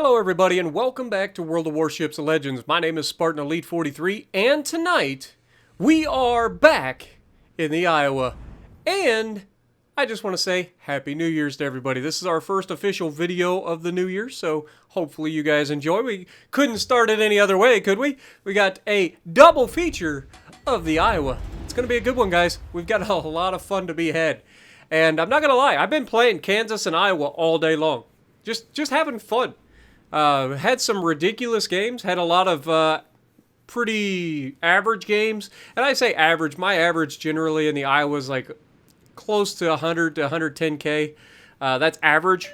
Hello everybody and welcome back to World of Warships Legends. My name is Spartan Elite 43 and tonight we are back in the Iowa. And I just want to say Happy New Year's to everybody. This is our first official video of the new year, so hopefully you guys enjoy. We couldn't start it any other way, could we? We got a double feature of the Iowa. It's going to be a good one, guys. We've got a lot of fun to be had. And I'm not going to lie, I've been playing Kansas and Iowa all day long. Just having fun. Had some ridiculous games, had a lot of pretty average games. And I say average, my average generally in the Iowa is like close to 100 to 110K. That's average.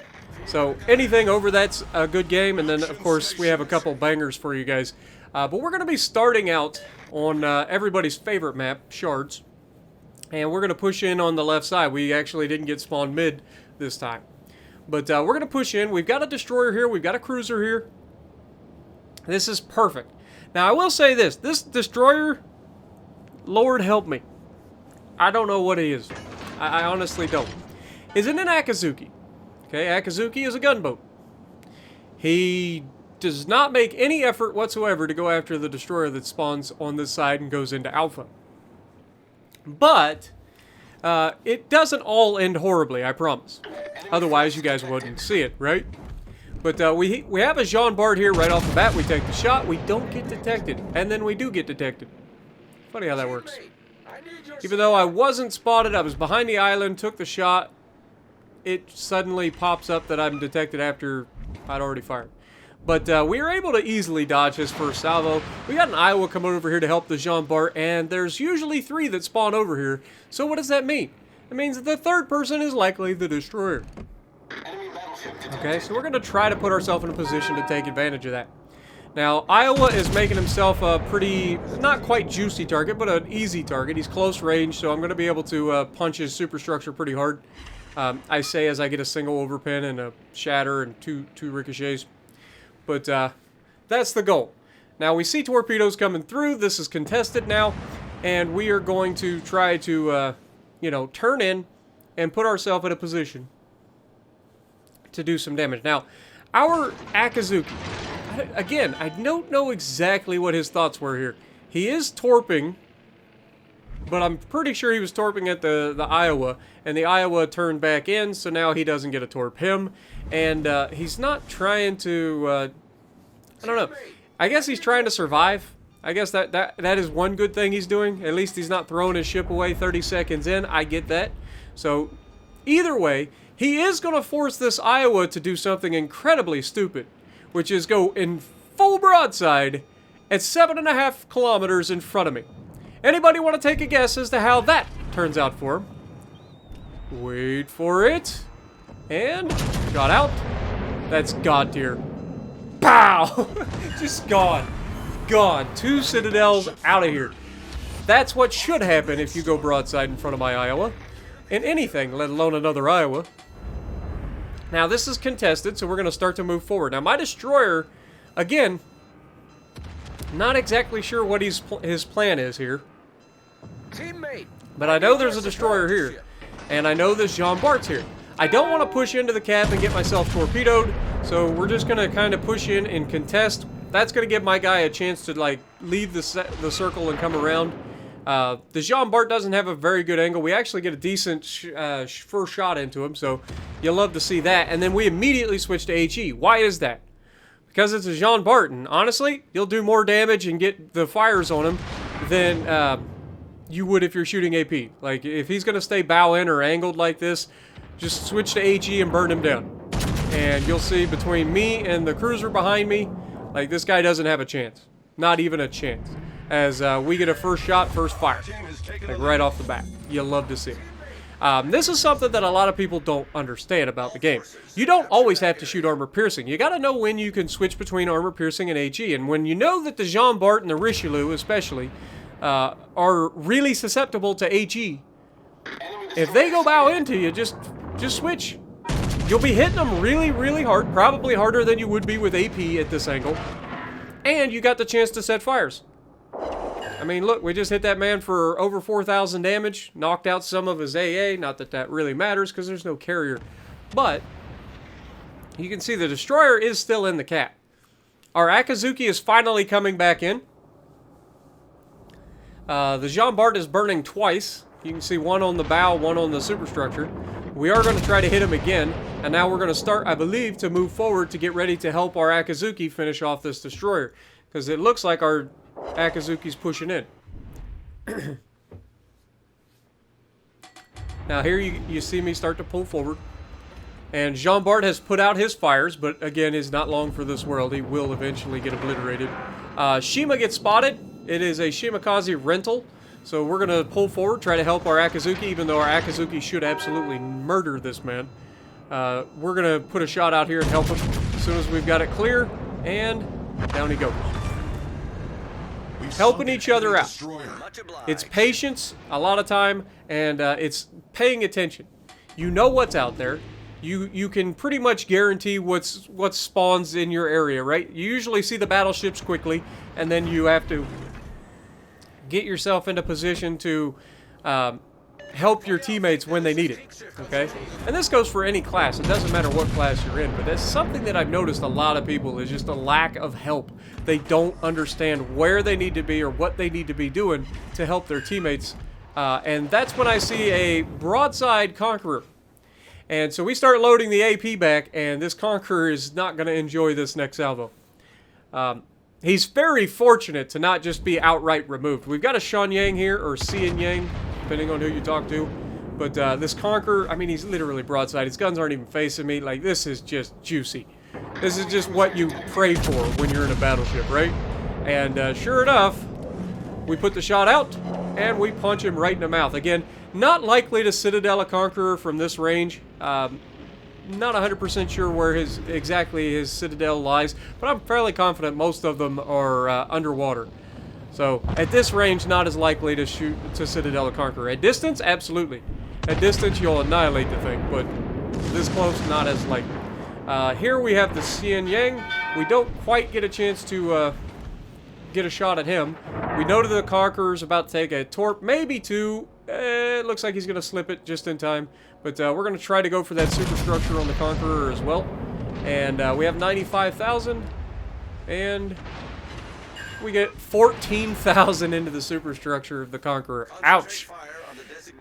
So anything over that's a good game. And then, of course, we have a couple bangers for you guys. But we're going to be starting out on everybody's favorite map, Shards. And we're going to push in on the left side. We actually didn't get spawned mid this time. But we're going to push in. We've got a destroyer here. We've got a cruiser here. This is perfect. Now, I will say this. This destroyer, Lord help me. I don't know what he is. I honestly don't. Is it an Akazuki? Okay, Akazuki is a gunboat. He does not make any effort whatsoever to go after the destroyer that spawns on this side and goes into Alpha. But it doesn't all end horribly, I promise. Otherwise, you guys wouldn't see it, right? But we have a Jean Bart here right off the bat. We take the shot. We don't get detected. And then we do get detected. Funny how that works. Even though I wasn't spotted, I was behind the island, took the shot. It suddenly pops up that I'm detected after I'd already fired. But we were able to easily dodge his first salvo. We got an Iowa coming over here to help the Jean Bart, and there's usually 3 that spawn over here. So what does that mean? It means that the third person is likely the destroyer. Okay, so we're going to try to put ourselves in a position to take advantage of that. Now, Iowa is making himself a pretty, not quite juicy target, but an easy target. He's close range, so I'm going to be able to punch his superstructure pretty hard. I say as I get a single overpin and a shatter and two ricochets. But that's the goal. Now, we see torpedoes coming through. This is contested now. And we are going to try to, turn in and put ourselves in a position to do some damage. Now, our Akazuki, again, I don't know exactly what his thoughts were here. He is torping, but I'm pretty sure he was torping at the Iowa, and the Iowa turned back in, so now he doesn't get a torp him. And he's not trying to, I don't know. I guess he's trying to survive. I guess that is one good thing he's doing. At least he's not throwing his ship away 30 seconds in. I get that. So, either way, he is going to force this Iowa to do something incredibly stupid, which is go in full broadside at 7.5 kilometers in front of me. Anybody want to take a guess as to how that turns out for him? Wait for it. And got out. That's God tier. Pow! Just gone. Gone. 2 citadels out of here. That's what should happen if you go broadside in front of my Iowa. In anything, let alone another Iowa. Now, this is contested, so we're going to start to move forward. Now, my destroyer, again, not exactly sure what his plan is here. Teammate, but I know there's a destroyer here. And I know this Jean Bart's here. I don't want to push into the cap and get myself torpedoed, so we're just going to kind of push in and contest. That's going to give my guy a chance to, like, leave the circle and come around. The Jean Bart doesn't have a very good angle. We actually get a decent first shot into him, so you'll love to see that. And then we immediately switch to HE. Why is that? Because it's a Jean Bart, and honestly, you'll do more damage and get the fires on him than you would if you're shooting AP. Like, if he's going to stay bow in or angled like this, just switch to HE and burn him down. And you'll see between me and the cruiser behind me, like, this guy doesn't have a chance. Not even a chance. As we get a first shot, first fire. Like, right off the bat. You'll love to see it. This is something that a lot of people don't understand about the game. You don't always have to shoot armor piercing. You got to know when you can switch between armor piercing and HE. And when you know that the Jean Bart and the Richelieu, especially, are really susceptible to HE, if they go bow into you, just switch. You'll be hitting them really, really hard, probably harder than you would be with AP at this angle. And you got the chance to set fires. I mean, look, we just hit that man for over 4,000 damage, knocked out some of his AA, not that that really matters because there's no carrier. But You can see the destroyer is still in the cap. Our Akazuki is finally coming back in. The Jean Bart is burning twice. You can see one on the bow, one on the superstructure. We are going to try to hit him again, and now we're going to start, I believe, to move forward to get ready to help our Akazuki finish off this destroyer, because it looks like our Akazuki's pushing in. Now here you see me start to pull forward, and Jean Bart has put out his fires, but again is not long for this world. He will eventually get obliterated. Shima gets spotted. It is a Shimakaze rental. So we're going to pull forward, try to help our Akazuki, even though our Akazuki should absolutely murder this man. We're going to put a shot out here and help him as soon as we've got it clear, and down he goes. Helping each other out. It's patience a lot of time, and it's paying attention. You know what's out there. You can pretty much guarantee what spawns in your area, right? You usually see the battleships quickly, and then you have to get yourself into position to help your teammates when they need it, okay? And this goes for any class. It doesn't matter what class you're in, but that's something that I've noticed a lot of people is just a lack of help. They don't understand where they need to be or what they need to be doing to help their teammates. And that's when I see a broadside Conqueror. And so we start loading the AP back, and this Conqueror is not going to enjoy this next salvo. He's very fortunate to not just be outright removed. We've got a Shan Yang here, or Xian Yang, depending on who you talk to. But this Conqueror, I mean, he's literally broadside. His guns aren't even facing me. Like, this is just juicy. This is just what you pray for when you're in a battleship, right? And sure enough, we put the shot out, and we punch him right in the mouth. Again, not likely to Citadel a Conqueror from this range. Not 100% sure where exactly his Citadel lies, but I'm fairly confident most of them are underwater. So, at this range, not as likely to shoot to Citadel a Conqueror. At distance, absolutely. At distance, you'll annihilate the thing, but this close, not as likely. Here we have the Xian Yang. We don't quite get a chance to get a shot at him. We know that the Conqueror's about to take a torp, maybe two. It looks like he's going to slip it just in time. But we're going to try to go for that superstructure on the Conqueror as well. And we have 95,000. And we get 14,000 into the superstructure of the Conqueror. Ouch.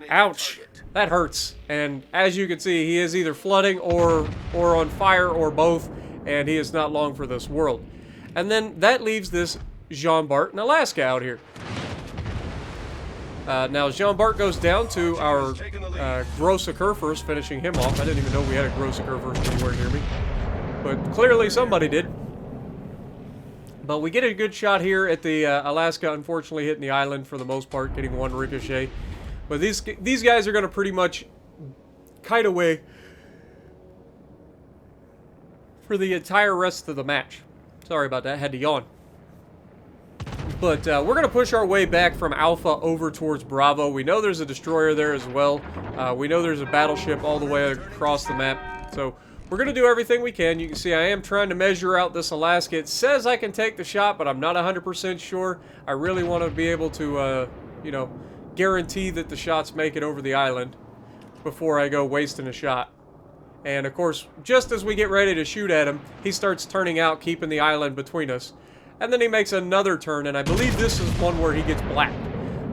Ouch. That hurts. And as you can see, he is either flooding or on fire or both. And he is not long for this world. And then that leaves this Jean Bart in Alaska out here. Now, Jean Bart goes down to our Gross Occur first, finishing him off. I didn't even know we had a Gross Occur first anywhere near me. But clearly somebody did. But we get a good shot here at the Alaska, unfortunately hitting the island for the most part, getting one ricochet. But these guys are going to pretty much kite away for the entire rest of the match. Sorry about that, had to yawn. But we're going to push our way back from Alpha over towards Bravo. We know there's a destroyer there as well. We know there's a battleship all the way across the map. So we're going to do everything we can. You can see I am trying to measure out this Alaska. It says I can take the shot, but I'm not 100% sure. I really want to be able to, you know, guarantee that the shots make it over the island before I go wasting a shot. And, of course, just as we get ready to shoot at him, he starts turning out, keeping the island between us. And then he makes another turn, and I believe this is one where he gets blacked.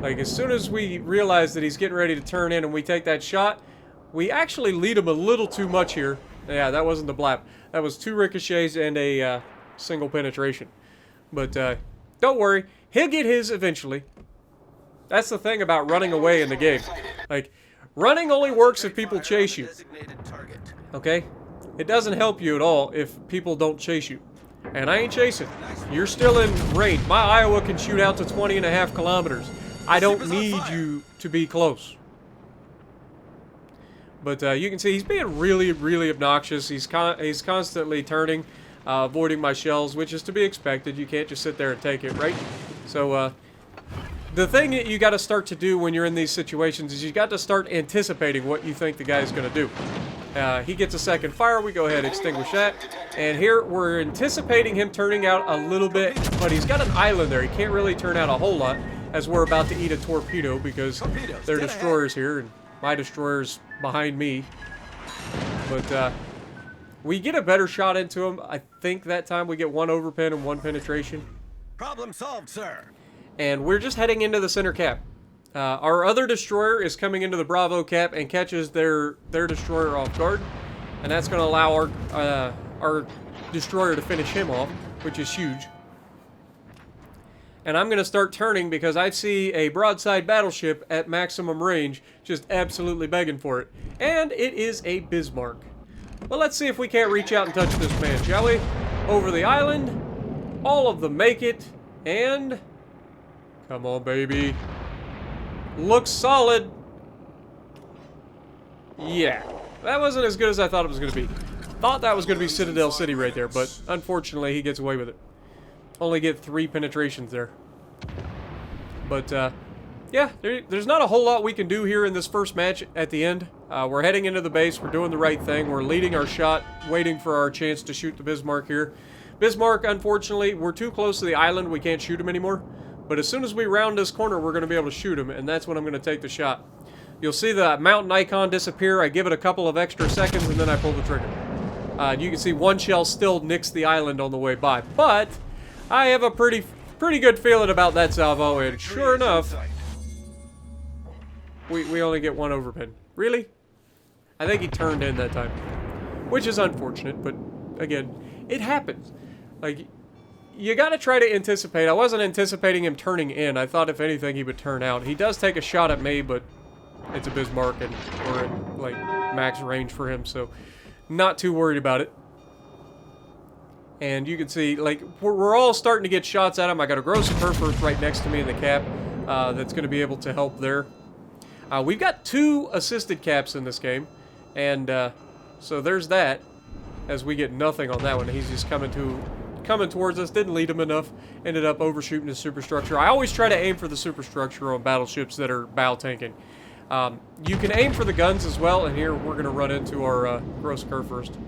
Like, as soon as we realize that he's getting ready to turn in and we take that shot, we actually lead him a little too much here. Yeah, that wasn't the blap. That was 2 ricochets and a single penetration. But don't worry, he'll get his eventually. That's the thing about running away in the game. Like, running only works if people chase you. Okay? It doesn't help you at all if people don't chase you. And I ain't chasing. You're still in range. My Iowa can shoot out to 20.5 kilometers. I don't need you to be close. But you can see he's being really, really obnoxious. He's constantly turning, avoiding my shells, which is to be expected. You can't just sit there and take it, right? So the thing that you got to start to do when you're in these situations is you got to start anticipating what you think the guy's going to do. He gets a second fire. We go ahead and extinguish that. And here we're anticipating him turning out a little bit, but he's got an island there. He can't really turn out a whole lot as we're about to eat a torpedo because their destroyer's here and my destroyer's behind me. But We get a better shot into him. I think that time we get 1 overpin and 1 penetration. Problem solved, sir. And we're just heading into the center cap. Our other destroyer is coming into the Bravo cap and catches their destroyer off guard. And that's going to allow our destroyer to finish him off, which is huge. And I'm going to start turning because I see a broadside battleship at maximum range just absolutely begging for it. And it is a Bismarck. Well, let's see if we can't reach out and touch this man, shall we? Over the island. All of them make it. And... come on, baby. Looks solid. Yeah. That wasn't as good as I thought it was going to be. Thought that was going to be Citadel City right there, but unfortunately he gets away with it. Only get 3 penetrations there. But, yeah, there's not a whole lot we can do here in this first match at the end. We're heading into the base. We're doing the right thing. We're leading our shot, waiting for our chance to shoot the Bismarck here. Bismarck, unfortunately, we're too close to the island. We can't shoot him anymore. But as soon as we round this corner, we're going to be able to shoot him, and that's when I'm going to take the shot. You'll see the mountain icon disappear. I give it a couple of extra seconds, and then I pull the trigger. You can see 1 shell still nicks the island on the way by. But I have a pretty good feeling about that salvo, and sure enough, we only get 1 overpin. Really? I think he turned in that time, which is unfortunate, but again, it happens. Like, you gotta try to anticipate. I wasn't anticipating him turning in. I thought, if anything, he would turn out. He does take a shot at me, but it's a Bismarck, and we're at, like, max range for him, so not too worried about it. And you can see, like, we're all starting to get shots at him. I got a Gross Perfect right next to me in the cap that's going to be able to help there. We've got 2 assisted caps in this game, and so there's that, as we get nothing on that one. He's just coming towards us, didn't lead him enough, ended up overshooting his superstructure. I always try to aim for the superstructure on battleships that are bow tanking. You can aim for the guns as well, and here we're going to run into our Gross Kerr first.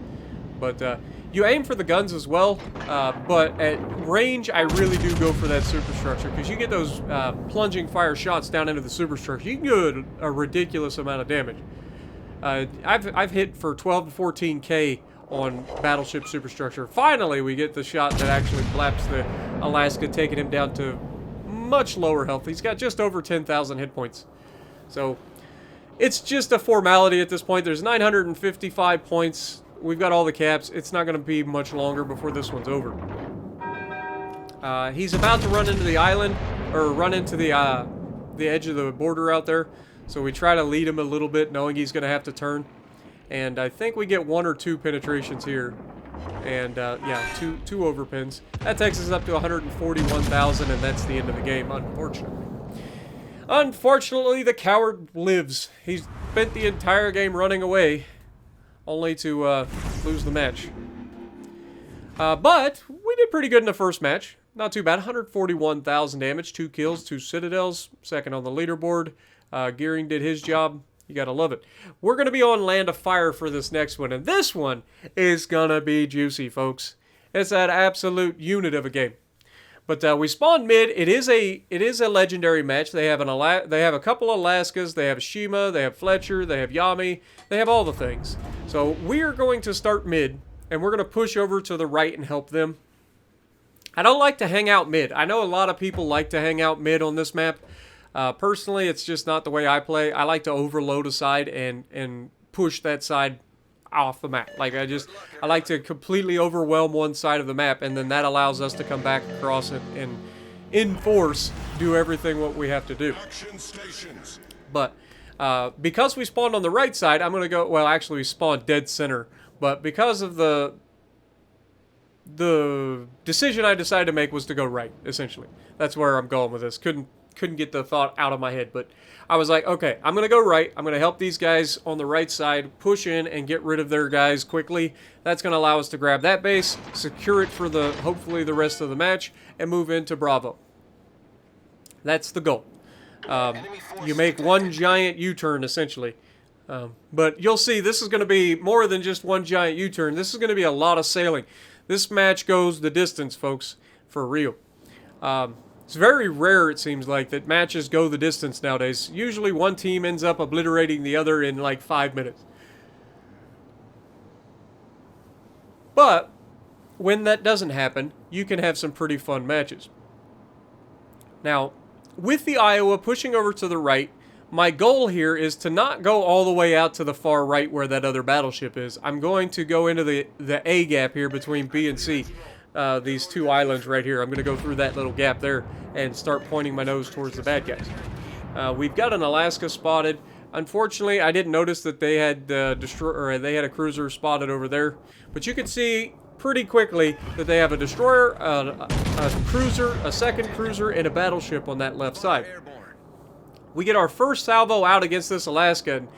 But you aim for the guns as well, but at range, I really do go for that superstructure, because you get those plunging fire shots down into the superstructure. You can do a ridiculous amount of damage. I've hit for 12 to 14k on battleship superstructure. Finally, we get the shot that actually blaps the Alaska, taking him down to much lower health. He's got just over 10,000 hit points. So it's just a formality at this point. There's 955 points. We've got all the caps. It's not going to be much longer before this one's over. He's about to run into the island, or run into the edge of the border out there. So we try to lead him a little bit, knowing he's going to have to turn. And I think we get 1 or 2 penetrations here. And, yeah, two overpins. That takes us up to 141,000, and that's the end of the game, unfortunately. Unfortunately, the coward lives. He's spent the entire game running away, only to lose the match. But we did pretty good in the first match. Not too bad. 141,000 damage, 2 kills, 2 citadels, second on the leaderboard. Gearing did his job. You gotta love it. We're gonna be on Land of Fire for this next one, and this one is gonna be juicy, folks. It's that absolute unit of a game. But we spawned mid. It is a legendary match. They have a couple of Alaskas. They have Shima. They have Fletcher. They have Yami. They have all the things. So we are going to start mid, and we're going to push over to the right and help them. I don't like to hang out mid. I know a lot of people like to hang out mid on this map. Personally, it's just not the way I play. I like to overload a side and push that side off the map. Like, I like to completely overwhelm one side of the map, and then that allows us to come back across and in force do everything what we have to do. But because we spawned on the right side, I'm going to go, well, actually we spawned dead center, but because of the decision I decided to make was to go right, essentially. That's where I'm going with this. Couldn't get the thought out of my head, but I was like, okay, I'm going to go right. I'm going to help these guys on the right side push in and get rid of their guys quickly. That's going to allow us to grab that base, secure it for hopefully the rest of the match, and move into Bravo. That's the goal. You make one giant U-turn, essentially. But you'll see, this is going to be more than just one giant U-turn. This is going to be a lot of sailing. This match goes the distance, folks, for real. It's very rare, it seems like, that matches go the distance nowadays. Usually one team ends up obliterating the other in like 5 minutes. But when that doesn't happen, you can have some pretty fun matches. Now, with the Iowa pushing over to the right, my goal here is to not go all the way out to the far right where that other battleship is. I'm going to go into the A gap here between B and C, these two islands right here. I'm going to go through that little gap there and start pointing my nose towards the bad guys. We've got an Alaska spotted. Unfortunately, I didn't notice that they had they had a cruiser spotted over there, but you can see pretty quickly that they have a destroyer, a cruiser, a second cruiser, and a battleship on that left side. We get our first salvo out against this Alaska. And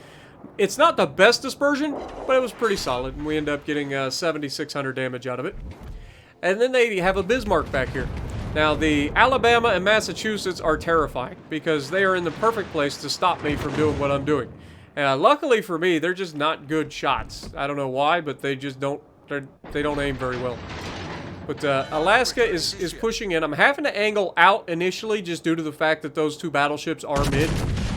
it's not the best dispersion, but it was pretty solid, and we end up getting 7,600 damage out of it. And then they have a Bismarck back here. Now, the Alabama and Massachusetts are terrifying because they are in the perfect place to stop me from doing what I'm doing. Luckily for me, they're just not good shots. I don't know why, but they just don't. They don't aim very well. But Alaska is pushing in. I'm having to angle out initially just due to the fact that those two battleships are mid,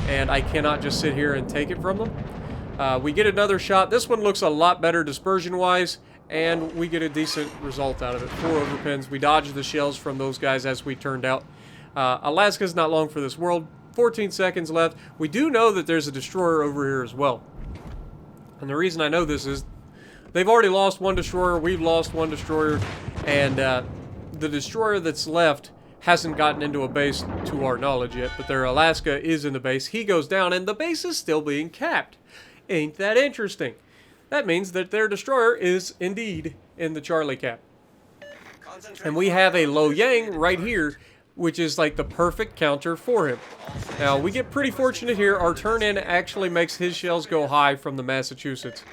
and I cannot just sit here and take it from them. We get another shot. This one looks a lot better dispersion-wise, and we get a decent result out of it. 4 overpins. We dodged the shells from those guys as we turned out. Alaska's not long for this world. 14 seconds left. We do know that there's a destroyer over here as well. And the reason I know this is they've already lost 1 destroyer. We've lost 1 destroyer. And the destroyer that's left hasn't gotten into a base to our knowledge yet, but their Alaska is in the base. He goes down, and the base is still being capped. Ain't that interesting? That means that their destroyer is indeed in the Charlie cap. And we have a Lo Yang right here, which is like the perfect counter for him. Now, we get pretty fortunate here. Our turn-in actually makes his shells go high from the Massachusetts.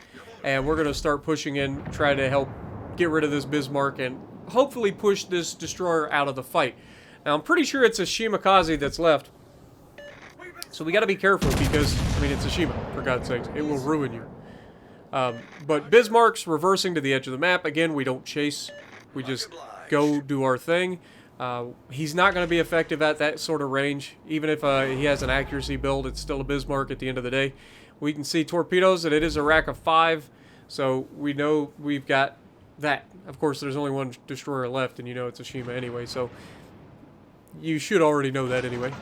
And we're going to start pushing in, try to help get rid of this Bismarck and hopefully push this destroyer out of the fight. Now, I'm pretty sure it's a Shimakaze that's left. So we got to be careful because, I mean, it's a Shima, for God's sakes. It will ruin you. But Bismarck's reversing to the edge of the map. Again, we don't chase. We just go do our thing. He's not going to be effective at that sort of range. Even if he has an accuracy build, it's still a Bismarck at the end of the day. We can see torpedoes, and it is a rack of 5. So we know we've got that. Of course, there's only 1 destroyer left, and you know it's a Shima anyway, so you should already know that anyway.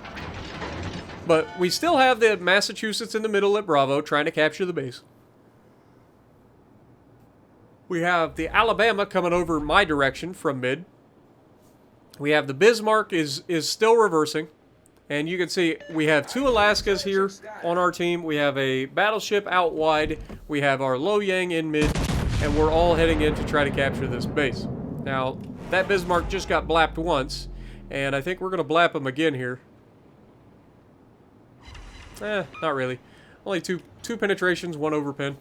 But we still have the Massachusetts in the middle at Bravo, trying to capture the base. We have the Alabama coming over my direction from mid. We have the Bismarck is still reversing. And you can see we have 2 Alaskas here on our team. We have a battleship out wide. We have our Lo Yang in mid. And we're all heading in to try to capture this base. Now, that Bismarck just got blapped once. And I think we're going to blap him again here. Not really. Only two penetrations, 1 overpin.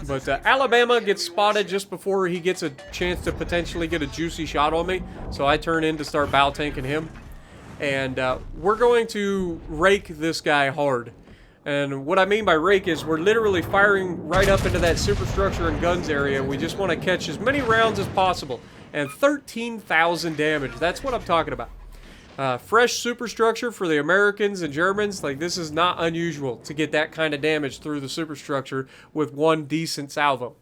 But Alabama gets spotted just before he gets a chance to potentially get a juicy shot on me. So I turn in to start bow tanking him. And we're going to rake this guy hard. And what I mean by rake is we're literally firing right up into that superstructure and guns area. We just want to catch as many rounds as possible. And 13,000 damage. That's what I'm talking about. Fresh superstructure for the Americans and Germans. Like, this is not unusual to get that kind of damage through the superstructure with 1 decent salvo.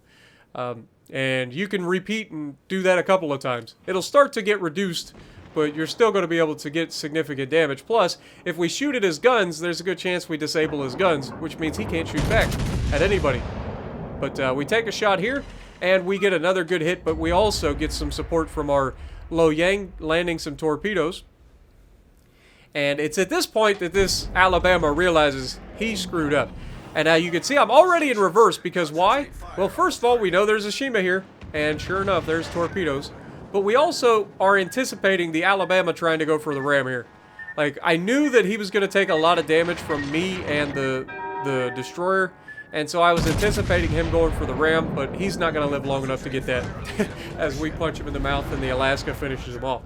And you can repeat and do that a couple of times. It'll start to get reduced, but you're still going to be able to get significant damage. Plus, if we shoot at his guns, there's a good chance we disable his guns, which means he can't shoot back at anybody. But we take a shot here, and we get another good hit, but we also get some support from our Lo Yang landing some torpedoes. And it's at this point that this Alabama realizes he screwed up. And now you can see I'm already in reverse because why? Well, first of all, we know there's a Shima here. And sure enough, there's torpedoes. But we also are anticipating the Alabama trying to go for the ram here. Like, I knew that he was going to take a lot of damage from me and the destroyer. And so I was anticipating him going for the ram, but he's not going to live long enough to get that as we punch him in the mouth and the Alaska finishes him off.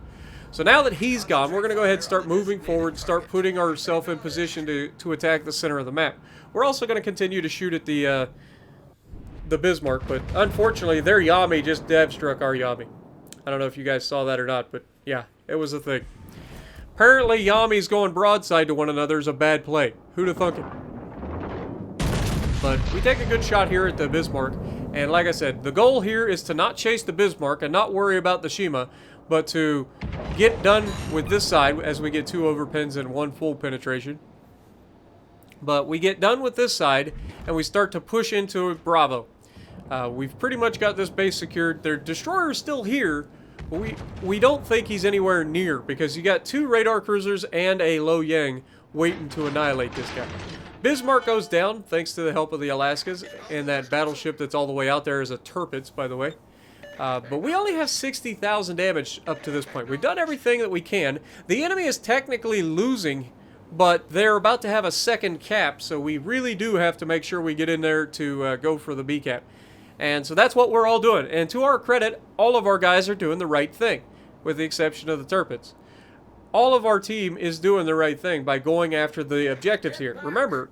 So now that he's gone, we're going to go ahead and start moving forward, start putting ourselves in position to attack the center of the map. We're also going to continue to shoot at the Bismarck, but unfortunately their Yami just dev-struck our Yami. I don't know if you guys saw that or not, but yeah, it was a thing. Apparently Yamis going broadside to one another is a bad play. Who'd have thunk it? But we take a good shot here at the Bismarck, And like I said, the goal here is to not chase the Bismarck and not worry about the Shima, but to get done with this side as we get 2 overpins and 1 full penetration. But we get done with this side and we start to push into Bravo. We've pretty much got this base secured. Their destroyer is still here, but we don't think he's anywhere near because you got 2 radar cruisers and a Lo Yang waiting to annihilate this guy. Bismarck goes down thanks to the help of the Alaskas, and that battleship that's all the way out there is a Tirpitz, by the way. But we only have 60,000 damage up to this point. We've done everything that we can. The enemy is technically losing, but they're about to have a second cap, so we really do have to make sure we get in there to go for the B cap. And so that's what we're all doing. And to our credit, all of our guys are doing the right thing, with the exception of the Tirpitz. All of our team is doing the right thing by going after the objectives here. Remember,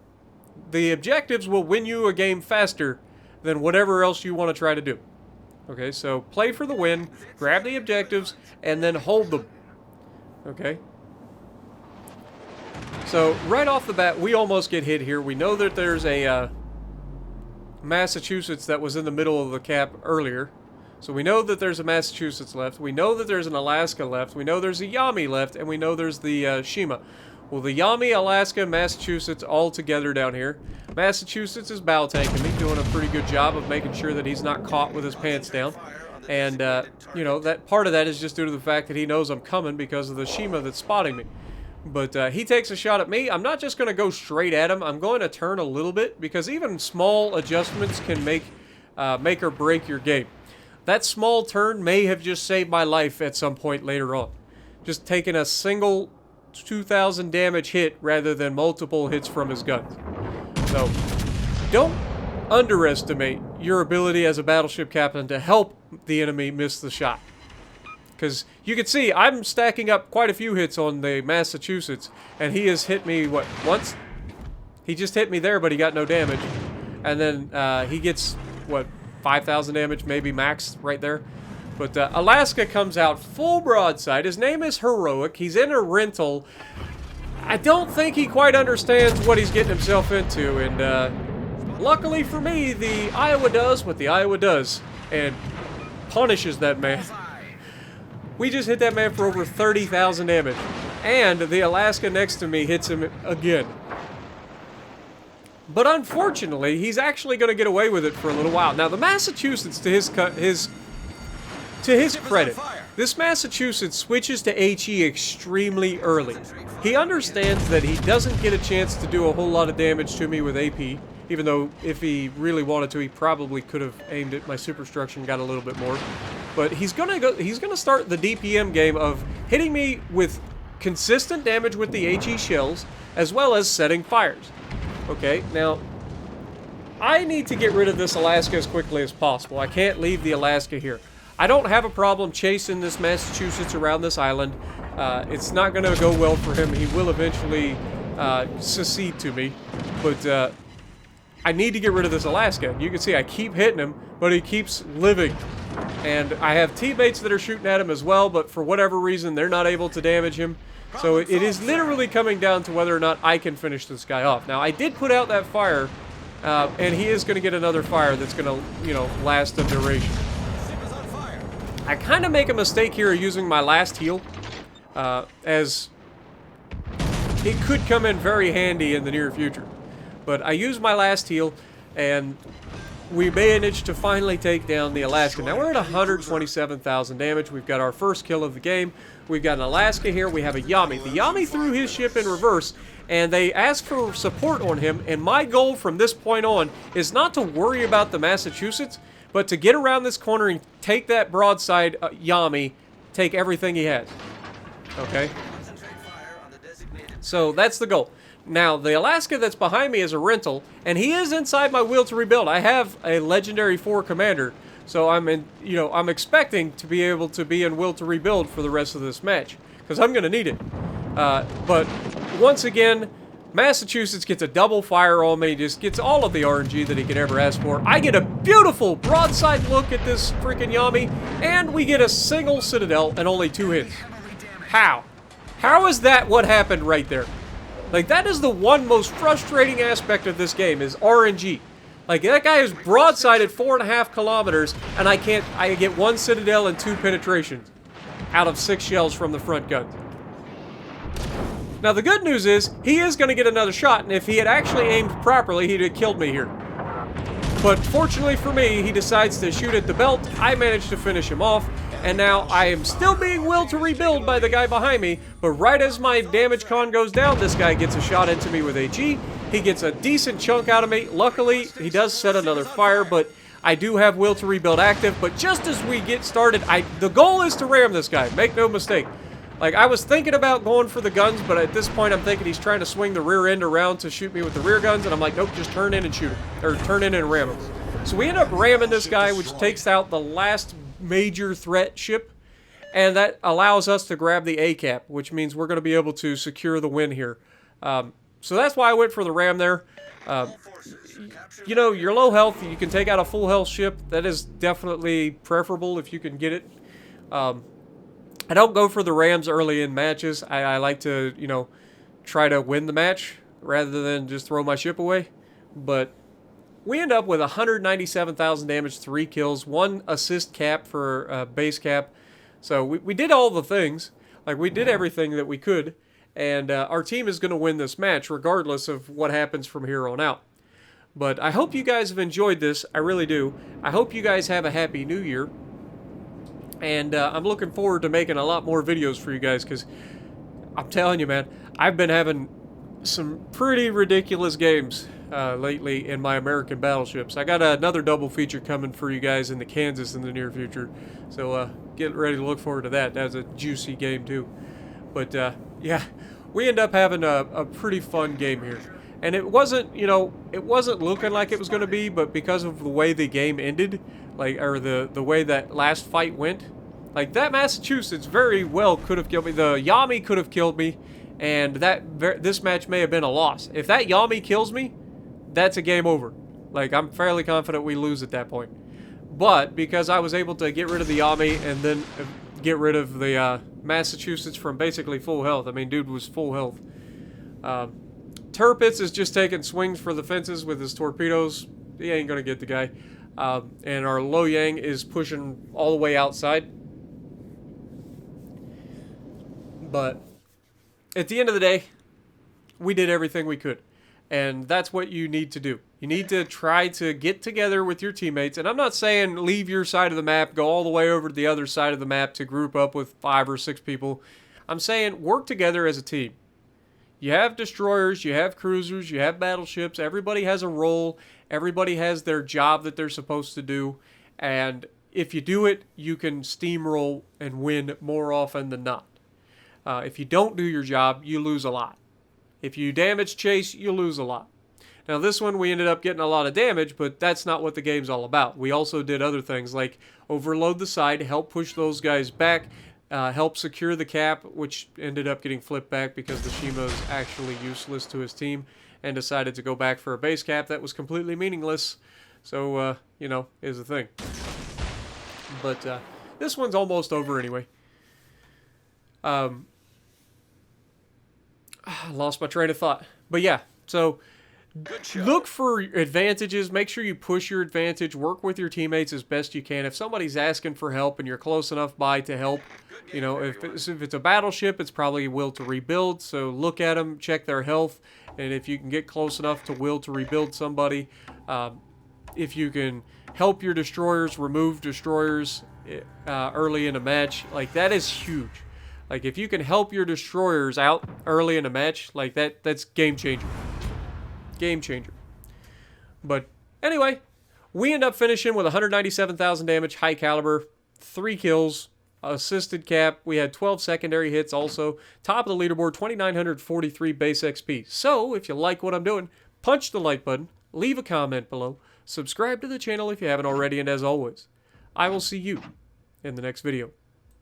the objectives will win you a game faster than whatever else you want to try to do. Okay, so play for the win, grab the objectives, and then hold them. Okay? So, right off the bat, we almost get hit here. We know that there's a Massachusetts that was in the middle of the cap earlier. So we know that there's a Massachusetts left. We know that there's an Alaska left. We know there's a Yami left. And we know there's the Shima. Well, the Yami, Alaska, Massachusetts all together down here. Massachusetts is bow tanking me, doing a pretty good job of making sure that he's not caught with his pants down. And, you know, that part of that is just due to the fact that he knows I'm coming because of the Shima that's spotting me. But he takes a shot at me. I'm not just going to go straight at him. I'm going to turn a little bit because even small adjustments can make or break your game. That small turn may have just saved my life at some point later on. Just taking a single 2,000 damage hit rather than multiple hits from his guns. So, don't underestimate your ability as a battleship captain to help the enemy miss the shot. Because you can see I'm stacking up quite a few hits on the Massachusetts, and he has hit me, what, once? He just hit me there, but he got no damage. And then he gets, what, 5,000 damage, maybe max right there. But Alaska comes out full broadside. His name is Heroic. He's in a rental. I don't think he quite understands what he's getting himself into. And luckily for me, the Iowa does what the Iowa does and punishes that man. We just hit that man for over 30,000 damage. And the Alaska next to me hits him again. But unfortunately, he's actually going to get away with it for a little while. Now, the Massachusetts, to his credit, this Massachusetts switches to HE extremely early. He understands that he doesn't get a chance to do a whole lot of damage to me with AP, even though if he really wanted to, he probably could have aimed at my superstructure and got a little bit more. But he's gonna start the DPM game of hitting me with consistent damage with the HE shells, as well as setting fires. Okay, now, I need to get rid of this Alaska as quickly as possible. I can't leave the Alaska here. I don't have a problem chasing this Massachusetts around this island. It's not going to go well for him. He will eventually secede to me. But I need to get rid of this Alaska. You can see I keep hitting him, but he keeps living. And I have teammates that are shooting at him as well, but for whatever reason, they're not able to damage him. So it is literally coming down to whether or not I can finish this guy off. Now, I did put out that fire, and he is going to get another fire that's going to, you know, last a duration. I kind of make a mistake here using my last heal, as it could come in very handy in the near future. But I used my last heal, and we managed to finally take down the Alaska. Now we're at 127,000 damage. We've got our first kill of the game. We've got an Alaska here. We have a Yami. The Yami threw his ship in reverse, and they asked for support on him. And my goal from this point on is not to worry about the Massachusetts, but to get around this corner and take that broadside Yami, take everything he has. Okay? So that's the goal. Now, the Alaska that's behind me is a rental, and he is inside my wheel to rebuild. I have a Legendary 4 commander, so I'm expecting to be able to be in will to rebuild for the rest of this match, because I'm going to need it. But once again, Massachusetts gets a double fire on me, just gets all of the RNG that he could ever ask for. I get a beautiful broadside look at this freaking Yami, and we get a single Citadel and only 2 hits. How? How is that what happened right there? Like, that is the one most frustrating aspect of this game, is RNG. Like, that guy is broadside at 4.5 kilometers, and I get 1 Citadel and 2 penetrations out of 6 shells from the front gun. Now, the good news is, he is going to get another shot, and if he had actually aimed properly, he'd have killed me here. But fortunately for me, he decides to shoot at the belt. I managed to finish him off, and now I am still being willed to rebuild by the guy behind me, but right as my damage con goes down, this guy gets a shot into me with AG. He gets a decent chunk out of me. Luckily, he does set another fire, but I do have will to rebuild active. But just as we get started, the goal is to ram this guy, make no mistake. Like, I was thinking about going for the guns, but at this point I'm thinking he's trying to swing the rear end around to shoot me with the rear guns, and I'm like, nope, just turn in and shoot him. Or turn in and ram him. So we end up ramming this guy, which takes out the last major threat ship, and that allows us to grab the A-cap, which means we're going to be able to secure the win here. So that's why I went for the ram there. You know, you're low health, you can take out a full health ship. That is definitely preferable if you can get it. I don't go for the rams early in matches. I like to, you know, try to win the match rather than just throw my ship away. But we end up with 197,000 damage, 3 kills, 1 assist cap for base cap. So we did all the things. Like, we did everything that we could. And our team is going to win this match regardless of what happens from here on out. But I hope you guys have enjoyed this. I really do. I hope you guys have a happy new year. And I'm looking forward to making a lot more videos for you guys, because I'm telling you, man, I've been having some pretty ridiculous games lately in my American battleships. I got another double feature coming for you guys in the Kansas in the near future. So get ready to look forward to that. That's a juicy game too. But yeah, we end up having a pretty fun game here. And it wasn't, you know, it wasn't looking like it was going to be, but because of the way the game ended, like, or the way that last fight went, like, that Massachusetts very well could have killed me. The Yami could have killed me, and this match may have been a loss. If that Yami kills me, that's a game over. Like, I'm fairly confident we lose at that point. But because I was able to get rid of the Yami and then get rid of the Massachusetts from basically full health. I mean, dude was full health. Tirpitz is just taking swings for the fences with his torpedoes. He ain't going to get the guy. And our Lo Yang is pushing all the way outside. But at the end of the day, we did everything we could. And that's what you need to do. You need to try to get together with your teammates. And I'm not saying leave your side of the map, go all the way over to the other side of the map to group up with 5 or 6 people. I'm saying work together as a team. You have destroyers, you have cruisers, you have battleships. Everybody has a role. Everybody has their job that they're supposed to do. And if you do it, you can steamroll and win more often than not. If you don't do your job, you lose a lot. If you damage chase, you lose a lot. Now, this one, we ended up getting a lot of damage, but that's not what the game's all about. We also did other things like overload the side, help push those guys back, help secure the cap, which ended up getting flipped back because the Shima's actually useless to his team and decided to go back for a base cap that was completely meaningless. So, you know, is the thing. But this one's almost over anyway. I lost my train of thought. But yeah, so look for advantages. Make sure you push your advantage. Work with your teammates as best you can. If somebody's asking for help and you're close enough by to help, you know, if it's a battleship, it's probably will to rebuild. So look at them, check their health, and if you can get close enough to will to rebuild somebody, if you can help your destroyers, remove destroyers early in a match, like that is huge. Like, if you can help your destroyers out early in a match, like that's game changer. Game changer. But anyway, we end up finishing with 197,000 damage, high caliber, 3 kills, assisted cap. We had 12 secondary hits also. Top of the leaderboard, 2,943 base XP. So, if you like what I'm doing, punch the like button, leave a comment below, subscribe to the channel if you haven't already, and as always, I will see you in the next video.